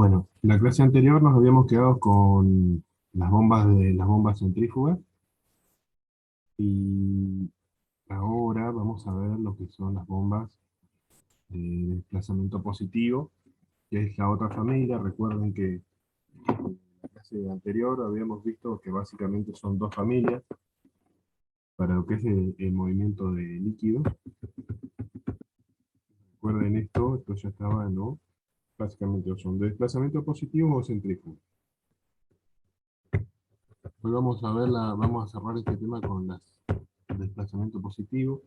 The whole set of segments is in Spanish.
Bueno, en la clase anterior nos habíamos quedado con las bombas centrífugas y ahora vamos a ver lo que son las bombas de desplazamiento positivo, que es la otra familia. Recuerden que en la clase anterior habíamos visto que básicamente son dos familias para lo que es el movimiento de líquido. Recuerden esto ya estaba, ¿no? Básicamente son de desplazamiento positivo o centrífugo. Hoy vamos a cerrar este tema con el desplazamiento positivo.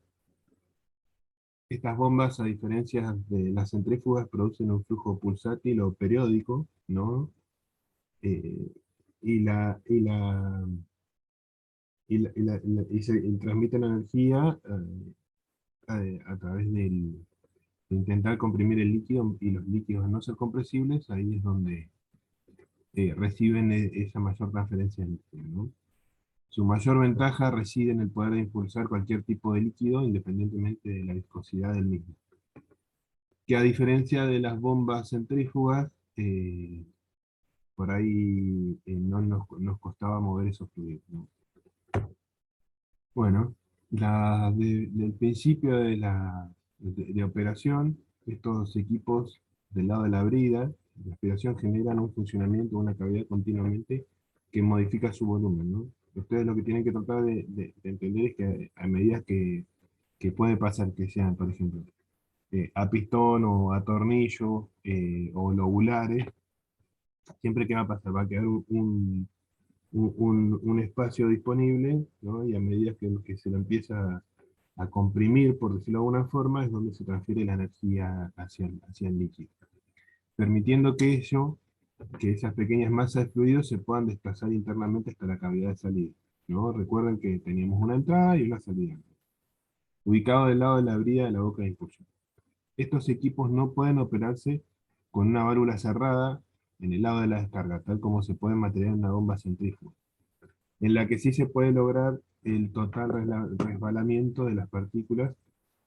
Estas bombas, a diferencia de las centrífugas, producen un flujo pulsátil o periódico, ¿no? Eh, y, la, y, la, y transmiten energía a través de intentar comprimir el líquido, y los líquidos al no ser compresibles, ahí es donde reciben esa mayor transferencia de energía, ¿no? Su mayor ventaja reside en el poder de impulsar cualquier tipo de líquido, independientemente de la viscosidad del mismo. Que a diferencia de las bombas centrífugas, por ahí no nos costaba mover esos fluidos, ¿no? Bueno, del principio de operación, estos equipos del lado de la brida de aspiración generan un funcionamiento de una cavidad continuamente que modifica su volumen, ¿no? Ustedes lo que tienen que tratar de entender es que a medida que puede pasar que sean, por ejemplo, a pistón o a tornillo o lobulares, siempre que va a pasar, va a quedar un espacio disponible, ¿no? Y a medida que se lo empieza a comprimir, por decirlo de alguna forma, es donde se transfiere la energía hacia el líquido, permitiendo que esas pequeñas masas de fluido se puedan desplazar internamente hasta la cavidad de salida, ¿no? Recuerden que teníamos una entrada y una salida, ubicado del lado de la brida de la boca de impulsión. Estos equipos no pueden operarse con una válvula cerrada en el lado de la descarga, tal como se puede materializar en una bomba centrífuga, en la que sí se puede lograr el total resbalamiento de las partículas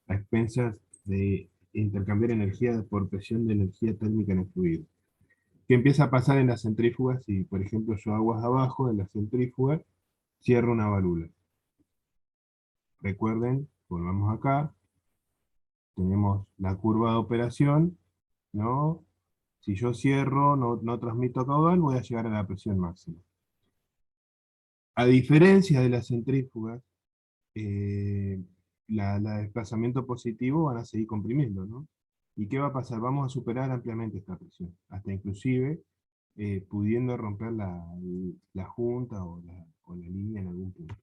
a expensas de intercambiar energía por presión de energía térmica en el fluido. ¿Qué empieza a pasar en las centrífugas? Si, por ejemplo, yo aguas abajo en la centrífuga, cierro una válvula. Recuerden, volvamos acá, tenemos la curva de operación, ¿no? Si yo cierro, no transmito caudal, voy a llegar a la presión máxima. A diferencia de las centrífugas, eh, la desplazamiento positivo van a seguir comprimiendo, ¿no? ¿Y qué va a pasar? Vamos a superar ampliamente esta presión, hasta inclusive pudiendo romper la junta o la línea en algún punto.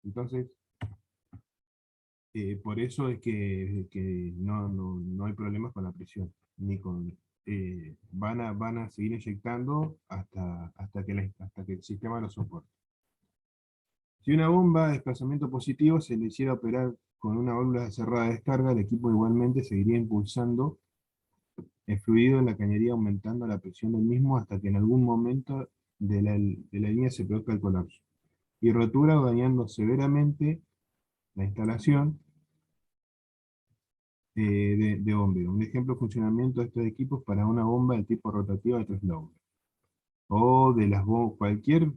Entonces, por eso es que no hay problemas con la presión, ni con... van a seguir inyectando hasta que el sistema lo soporte. Si una bomba de desplazamiento positivo se le hiciera operar con una válvula cerrada de descarga, el equipo igualmente seguiría impulsando el fluido en la cañería, aumentando la presión del mismo hasta que en algún momento de la línea se produzca el colapso y rotura, o dañando severamente la instalación de bombeo. Un ejemplo de funcionamiento de estos equipos para una bomba del tipo rotativa de 3 lóbulos, o de cualquier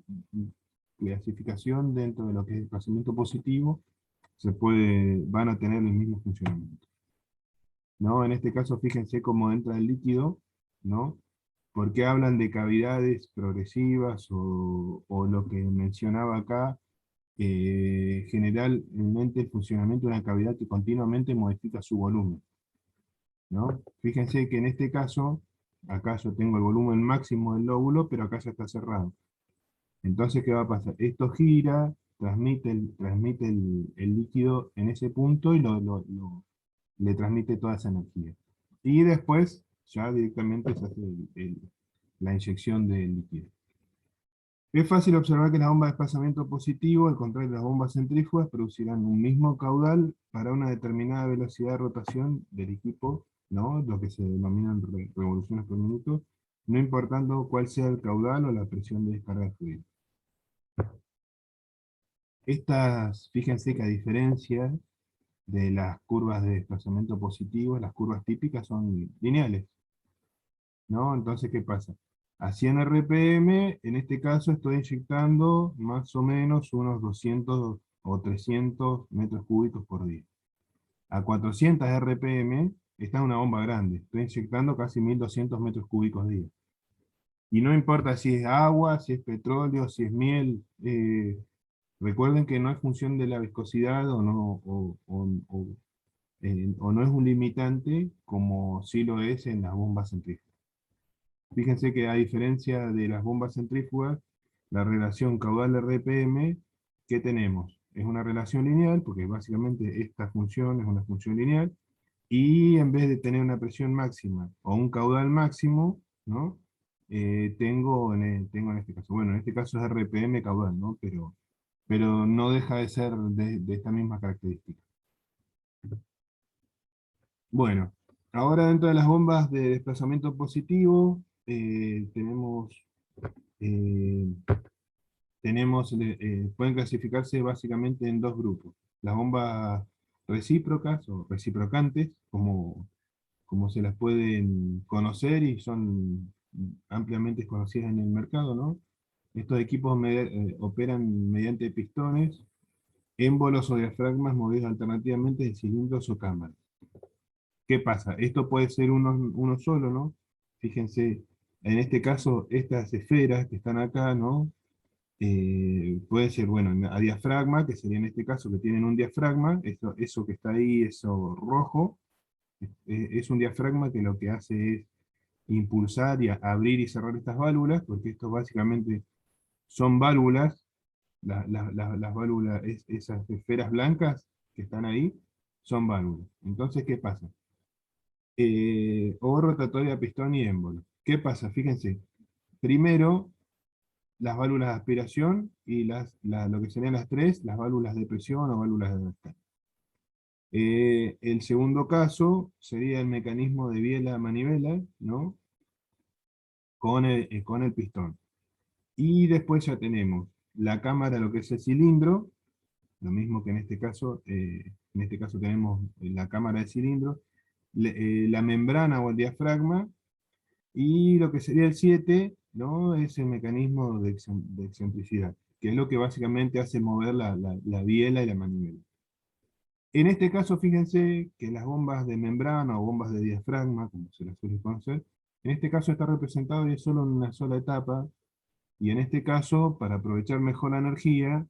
clasificación dentro de lo que es desplazamiento positivo, van a tener el mismo funcionamiento, ¿no? En este caso, fíjense cómo entra el líquido, ¿no? ¿Por qué hablan de cavidades progresivas o lo que mencionaba acá? Generalmente el funcionamiento de una cavidad que continuamente modifica su volumen, ¿no? Fíjense que en este caso, acá yo tengo el volumen máximo del lóbulo, pero acá ya está cerrado. Entonces, ¿qué va a pasar? Esto gira, transmite el líquido en ese punto y le transmite toda esa energía. Y después, ya directamente se hace la inyección del líquido. Es fácil observar que las bombas de desplazamiento positivo, al contrario de las bombas centrífugas, producirán un mismo caudal para una determinada velocidad de rotación del equipo, ¿no? Lo que se denominan revoluciones por minuto, no importando cuál sea el caudal o la presión de descarga de fluido. Fíjense que a diferencia de las curvas de desplazamiento positivo, las curvas típicas son lineales, ¿no? Entonces, ¿qué pasa? A 100 RPM, en este caso estoy inyectando más o menos unos 200 o 300 metros cúbicos por día. A 400 RPM, esta es una bomba grande, estoy inyectando casi 1200 metros cúbicos día. Y no importa si es agua, si es petróleo, si es miel, recuerden que no es función de la viscosidad o no, o no es un limitante como sí lo es en las bombas centrífugas. Fíjense que a diferencia de las bombas centrífugas, la relación caudal-RPM que tenemos es una relación lineal, porque básicamente esta función es una función lineal, y en vez de tener una presión máxima o un caudal máximo, ¿no? Tengo en este caso, bueno, en este caso es RPM caudal, ¿no? Pero no deja de ser de esta misma característica. Bueno, ahora dentro de las bombas de desplazamiento positivo, eh, pueden clasificarse básicamente en dos grupos. Las bombas recíprocas o reciprocantes, como se las pueden conocer y son ampliamente conocidas en el mercado, ¿no? Estos equipos operan mediante pistones, émbolos o diafragmas movidos alternativamente en cilindros o cámaras. ¿Qué pasa? Esto puede ser uno solo, ¿no? Fíjense, en este caso, estas esferas que están acá, ¿no? Puede ser, bueno, a diafragma, que sería en este caso que tienen un diafragma, eso que está ahí, eso rojo, es un diafragma que lo que hace es impulsar y abrir y cerrar estas válvulas, porque esto básicamente son válvulas, las válvulas, esas esferas blancas que están ahí, son válvulas. Entonces, ¿qué pasa? O rotatoria, pistón y émbolo. ¿Qué pasa? Fíjense, primero las válvulas de aspiración y lo que serían las tres, las válvulas de presión o válvulas de descarga. El segundo caso sería el mecanismo de biela-manivela, ¿no? Con el pistón. Y después ya tenemos la cámara, lo que es el cilindro, lo mismo que en este caso tenemos la cámara de cilindro, la membrana o el diafragma, y lo que sería el 7, ¿no? Es el mecanismo de excentricidad, que es lo que básicamente hace mover la biela y la manivela. En este caso, fíjense que las bombas de membrana o bombas de diafragma, como se las suele conocer, en este caso está representado y es solo en una sola etapa, y en este caso, para aprovechar mejor la energía,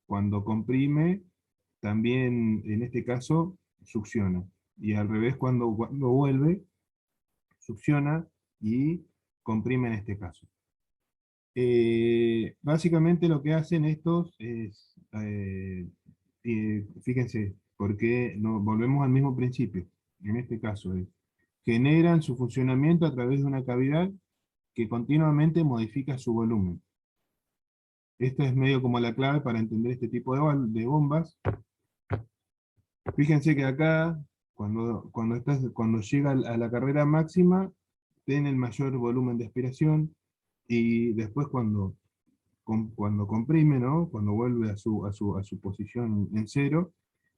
cuando comprime, también en este caso succiona. Y al revés, cuando vuelve, succiona y comprime en este caso. Básicamente lo que hacen estos es, fíjense, porque volvemos al mismo principio, en este caso es, generan su funcionamiento a través de una cavidad que continuamente modifica su volumen. Esta es medio como la clave para entender este tipo de bombas. Fíjense que acá, cuando llega a la carrera máxima, tiene el mayor volumen de aspiración, y después cuando comprime, ¿no? Cuando vuelve a su posición en cero,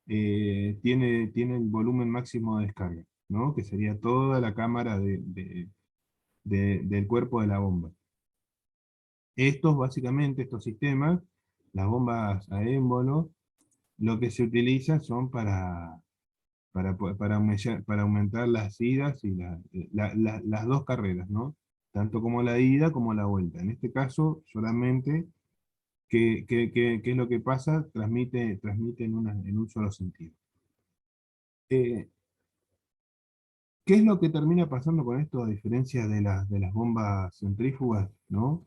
tiene el volumen máximo de descarga, ¿no? Que sería toda la cámara del cuerpo de la bomba. Básicamente, estos sistemas, las bombas a émbolo, lo que se utiliza son para aumentar las idas y las dos carreras, ¿no? Tanto como la ida como la vuelta. En este caso, solamente, ¿qué es lo que pasa? Transmite en un solo sentido. Eh, ¿Qué es lo que termina pasando con esto, a diferencia de las bombas centrífugas, ¿no?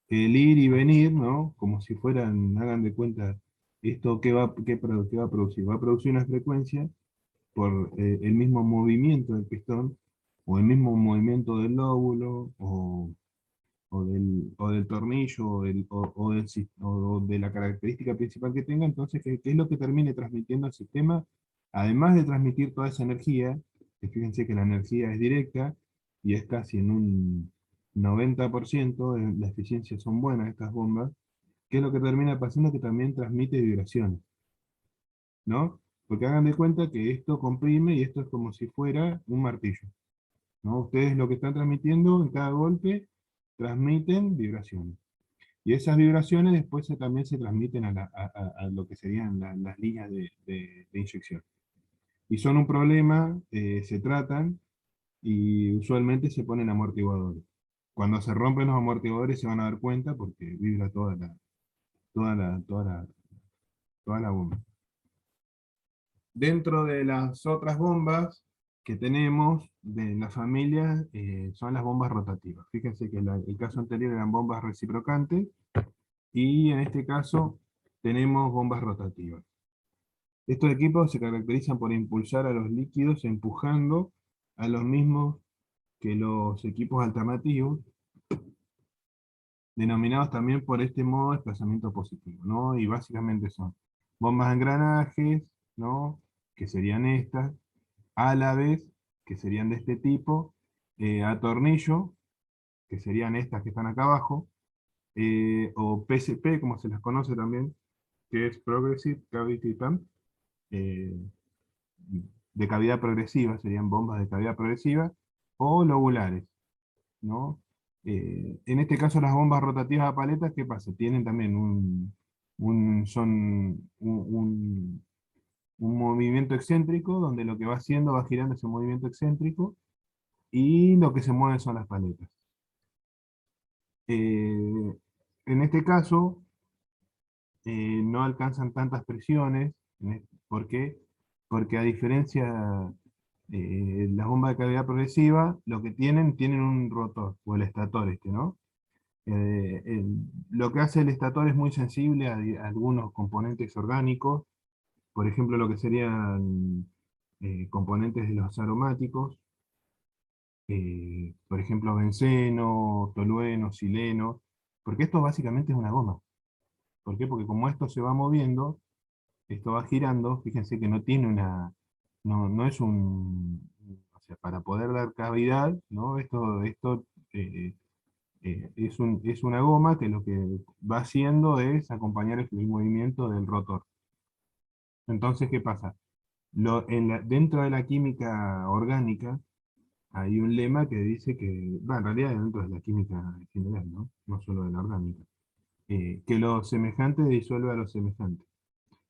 El ir y venir, ¿no? Como si fueran, hagan de cuenta, esto qué va a producir. Va a producir una frecuencia por el mismo movimiento del pistón, o el mismo movimiento del lóbulo, o del tornillo, o de la característica principal que tenga. Entonces, ¿qué es lo que termine transmitiendo al sistema? Además de transmitir toda esa energía, que fíjense que la energía es directa, y es casi en un 90%, la eficiencia son buenas estas bombas. ¿Qué es lo que termina pasando? Que también transmite vibraciones, ¿no? Porque hagan de cuenta que esto comprime y esto es como si fuera un martillo. ¿no? Ustedes lo que están transmitiendo en cada golpe, transmiten vibraciones. Y esas vibraciones después también se transmiten a lo que serían las líneas de inyección. Y son un problema, se tratan y usualmente se ponen amortiguadores. Cuando se rompen los amortiguadores se van a dar cuenta porque vibra toda la, toda la, toda la bomba. Dentro de las otras bombas que tenemos de la familia son las bombas rotativas. Fíjense que el caso anterior eran bombas reciprocantes y en este caso tenemos bombas rotativas. Estos equipos se caracterizan por impulsar a los líquidos empujando a los mismos que los equipos alternativos, denominados también por este modo de desplazamiento positivo, ¿no? Y básicamente son bombas de engranajes, ¿no? Que serían estas, álabes, que serían de este tipo, a tornillo, que serían estas que están acá abajo, o PCP, como se las conoce también, que es Progressive Cavity Pump, eh, de cavidad progresiva, serían bombas de cavidad progresiva, o lobulares, ¿no? En este caso las bombas rotativas a paletas, ¿qué pasa? Tienen también un movimiento excéntrico, donde lo que va haciendo va girando ese movimiento excéntrico, y lo que se mueve son las paletas. En este caso, no alcanzan tantas presiones. ¿Por qué? Porque a diferencia las bombas de cavidad progresiva, lo que tienen un rotor, o el estator este, ¿no? Lo que hace el estator es muy sensible a algunos componentes orgánicos, por ejemplo, lo que serían componentes de los aromáticos, por ejemplo, benceno, tolueno, sileno, porque esto básicamente es una goma. ¿Por qué? Porque como esto se va moviendo, esto va girando, fíjense que no tiene no es o sea, para poder dar cavidad, ¿no? Esto eh, es una goma que lo que va haciendo es acompañar el movimiento del rotor. Entonces, ¿qué pasa? Dentro de la química orgánica hay un lema que dice que, bueno, en realidad dentro de la química en general, ¿no? No solo de la orgánica, que lo semejante disuelve a lo semejante.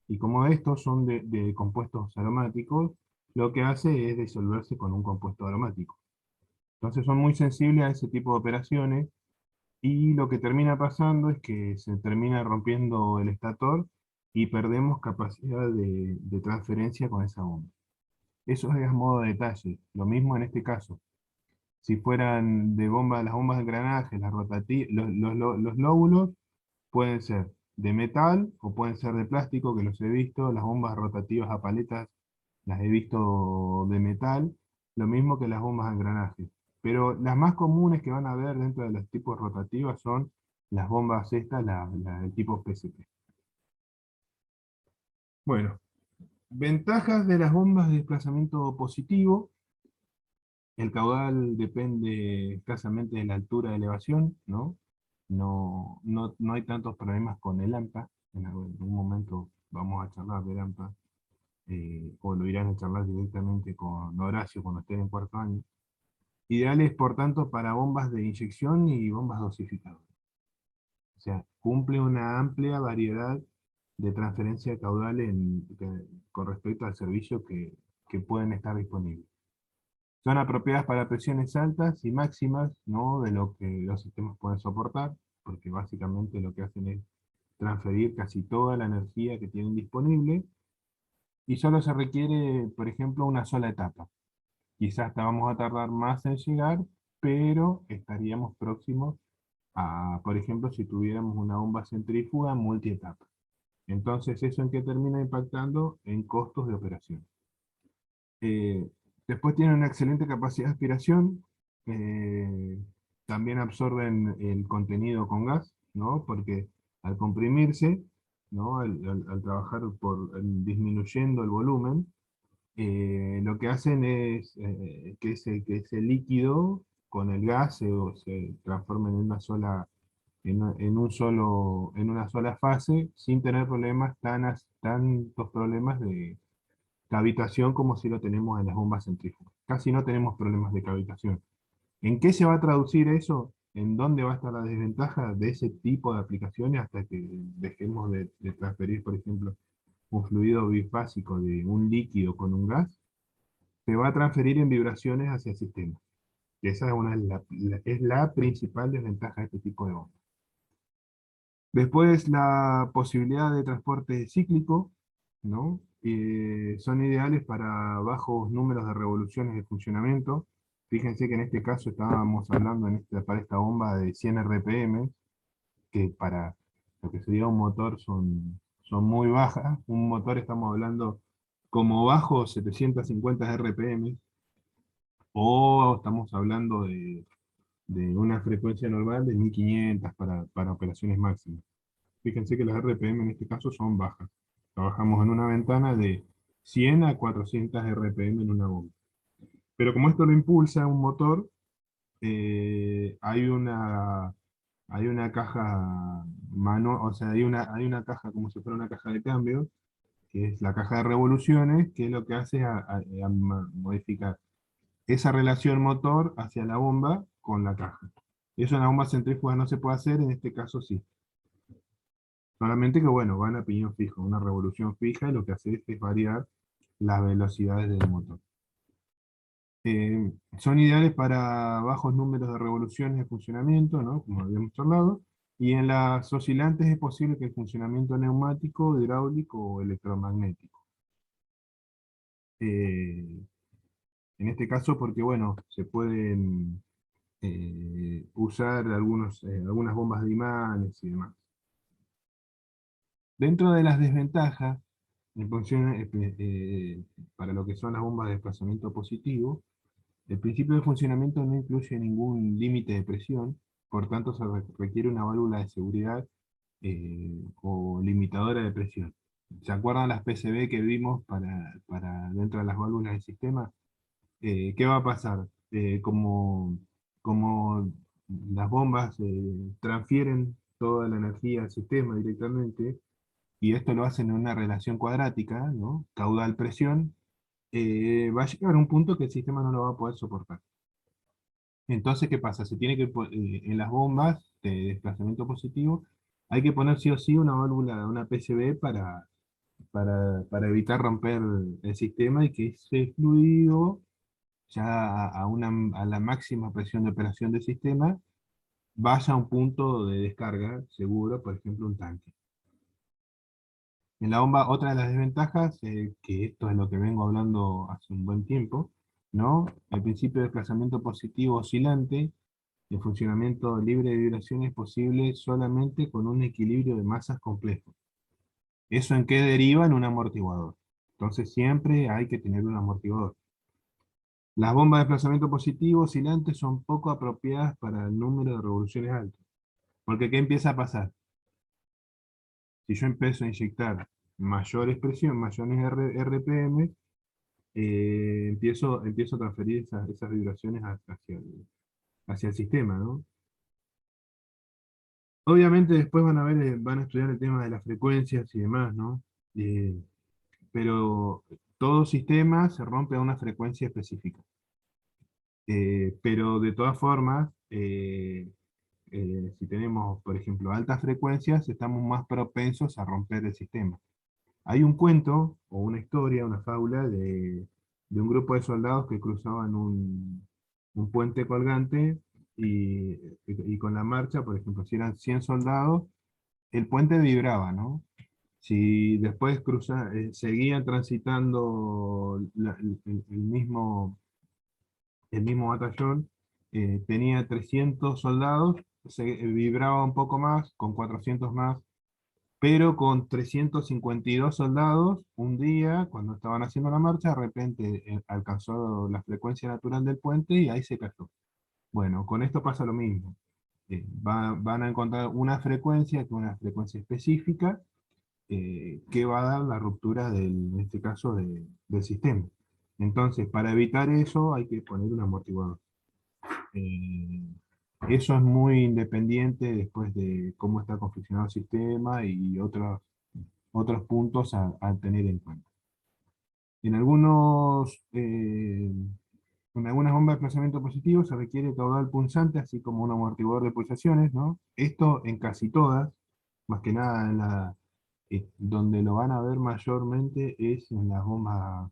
Y como estos son de compuestos aromáticos, lo que hace es disolverse con un compuesto aromático. Entonces son muy sensibles a ese tipo de operaciones, y lo que termina pasando es que se termina rompiendo el estator y perdemos capacidad de transferencia con esa bomba. Eso es a modo de detalle. Lo mismo en este caso. Si fueran las bombas de engranaje, los lóbulos pueden ser de metal o pueden ser de plástico, que los he visto. Las bombas rotativas a paletas las he visto de metal, lo mismo que las bombas de engranaje. Pero las más comunes que van a ver dentro de los tipos rotativas son las bombas estas, del tipo PCP. Bueno, ventajas de las bombas de desplazamiento positivo. El caudal depende escasamente de la altura de elevación, ¿no? No hay tantos problemas con el AMPA. En algún momento vamos a charlar del AMPA, o lo irán a charlar directamente con Horacio cuando estén en cuarto año. Ideales, por tanto, para bombas de inyección y bombas dosificadoras. O sea, cumple una amplia variedad de transferencia de caudal con respecto al servicio que pueden estar disponibles. Son apropiadas para presiones altas y máximas, ¿no? De lo que los sistemas pueden soportar, porque básicamente lo que hacen es transferir casi toda la energía que tienen disponible, y solo se requiere, por ejemplo, una sola etapa. Quizás hasta vamos a tardar más en llegar, pero estaríamos próximos a, por ejemplo, si tuviéramos una bomba centrífuga multietapa. Entonces, ¿eso en qué termina impactando? En costos de operación. Eh, Después tienen una excelente capacidad de aspiración. eh, También absorben el contenido con gas, ¿no? Porque al comprimirse, ¿no? Al trabajar disminuyendo el volumen, lo que hacen es que ese líquido con el gas se transforme en en una sola fase, sin tener tantos problemas de cavitación como si lo tenemos en las bombas centrífugas. casi no tenemos problemas de cavitación. ¿En qué se va a traducir eso? ¿En dónde va a estar la desventaja de ese tipo de aplicaciones hasta que dejemos de transferir, por ejemplo, un fluido bifásico de un líquido con un gas? Se va a transferir en vibraciones hacia el sistema. Y esa es, es la principal desventaja de este tipo de bombas. Después, la posibilidad de transporte cíclico, ¿no? Son ideales para bajos números de revoluciones de funcionamiento. Fíjense que en este caso estábamos hablando para esta bomba de 100 RPM, que para lo que sería un motor son muy bajas. Un motor estamos hablando como bajo 750 RPM, o estamos hablando de una frecuencia normal de 1500 para operaciones máximas. Fíjense que las RPM en este caso son bajas. Trabajamos en una ventana de 100 a 400 RPM en una bomba. Pero como esto lo impulsa un motor, hay una caja o sea, hay una caja como si fuera una caja de cambio, que es la caja de revoluciones, que lo que hace es modificar esa relación motor hacia la bomba con la caja. Eso en la bomba centrífuga no se puede hacer, en este caso sí. Solamente que, bueno, van a piñón fijo, una revolución fija, y lo que hace es variar las velocidades del motor. Son ideales para bajos números de revoluciones de funcionamiento, ¿no? Como habíamos hablado, y en las oscilantes es posible que el funcionamiento neumático, hidráulico o electromagnético. En este caso, porque, bueno, se pueden usar algunas bombas de imanes y demás. Dentro de las desventajas, en función, para lo que son las bombas de desplazamiento positivo, el principio de funcionamiento no incluye ningún límite de presión, por tanto se requiere una válvula de seguridad o limitadora de presión. ¿Se acuerdan las PCB que vimos para dentro de las válvulas del sistema? ¿Qué va a pasar? Como las bombas transfieren toda la energía al sistema directamente, y esto lo hacen en una relación cuadrática, ¿no? Caudal-presión, va a llegar a un punto que el sistema no lo va a poder soportar. Entonces, ¿qué pasa? Se tiene que, en las bombas de desplazamiento positivo, hay que poner sí o sí una válvula, una PCB para evitar romper el sistema, y que ese fluido, ya a la máxima presión de operación del sistema, vaya a un punto de descarga seguro, por ejemplo, un tanque. En la bomba, otra de las desventajas, que esto es lo que vengo hablando hace un buen tiempo, ¿no? El principio de desplazamiento positivo oscilante, el funcionamiento libre de vibración es posible solamente con un equilibrio de masas complejo. ¿Eso en qué deriva? En un amortiguador. Entonces siempre hay que tener un amortiguador. Las bombas de desplazamiento positivo oscilantes son poco apropiadas para el número de revoluciones alto. Porque ¿qué empieza a pasar? Si yo empiezo a inyectar mayores presión, mayores RPM, empiezo a transferir esas vibraciones hacia el sistema, ¿no? Obviamente después van a estudiar el tema de las frecuencias y demás, ¿no? Eh, pero todo sistema se rompe a una frecuencia específica. Pero de todas formas, si tenemos, por ejemplo, altas frecuencias, estamos más propensos a romper el sistema. Hay un cuento, o una historia, una fábula de un grupo de soldados que cruzaban un puente colgante, y con la marcha, por ejemplo, si eran 100 soldados, el puente vibraba, ¿no? Si después seguían transitando el mismo batallón, tenía 300 soldados, vibraba un poco más, con 400 más, pero con 352 soldados, un día, cuando estaban haciendo la marcha, de repente alcanzó la frecuencia natural del puente y ahí se cayó. Bueno, con esto pasa lo mismo. Van a encontrar una frecuencia, que es una frecuencia específica, que va a dar la ruptura en este caso, del sistema. Entonces, para evitar eso, hay que poner un amortiguador. Eh, Eso es muy independiente después de cómo está confeccionado el sistema y otros puntos a tener en cuenta. En algunos En algunas bombas de desplazamiento positivo se requiere caudal punzante, así como un amortiguador de pulsaciones, ¿no? Esto en casi todas, más que nada donde lo van a ver mayormente es en las bombas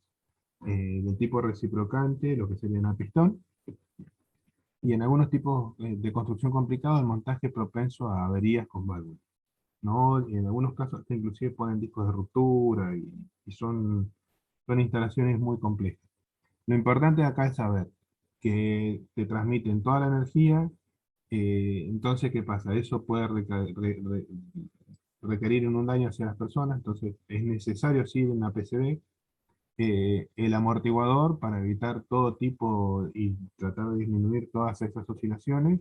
del tipo reciprocante, lo que serían a pistón, y en algunos tipos de construcción complicado, el montaje propenso a averías con válvulas, ¿no? Y en algunos casos hasta inclusive ponen discos de ruptura y son instalaciones muy complejas. Lo importante acá es saber que te transmiten toda la energía, entonces, ¿qué pasa? Eso puede requerir un daño hacia las personas, entonces es necesario, sí, una PCB, el amortiguador para evitar todo tipo y tratar de disminuir todas esas oscilaciones,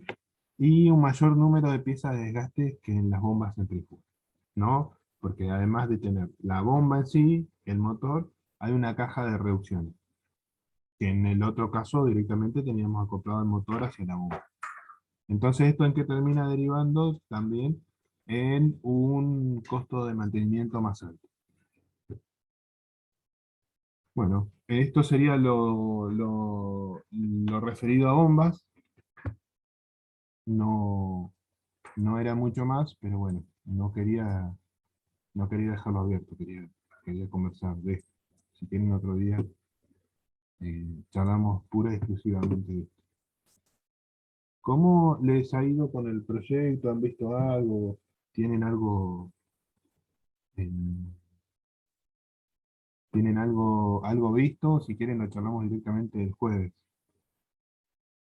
y un mayor número de piezas de desgaste que en las bombas centrífugas, ¿no? Porque además de tener la bomba en sí, el motor, hay una caja de reducciones, que en el otro caso directamente teníamos acoplado el motor hacia la bomba. Entonces, ¿esto en qué termina derivando? También en un costo de mantenimiento más alto. Bueno, esto sería lo referido a bombas. No, no era mucho más, pero bueno, no quería dejarlo abierto, quería conversar de esto. Si tienen otro día, charlamos pura y exclusivamente de esto. ¿Cómo les ha ido con el proyecto? ¿Han visto algo? ¿Tienen algo, en- ¿tienen algo visto? Si quieren lo charlamos directamente el jueves.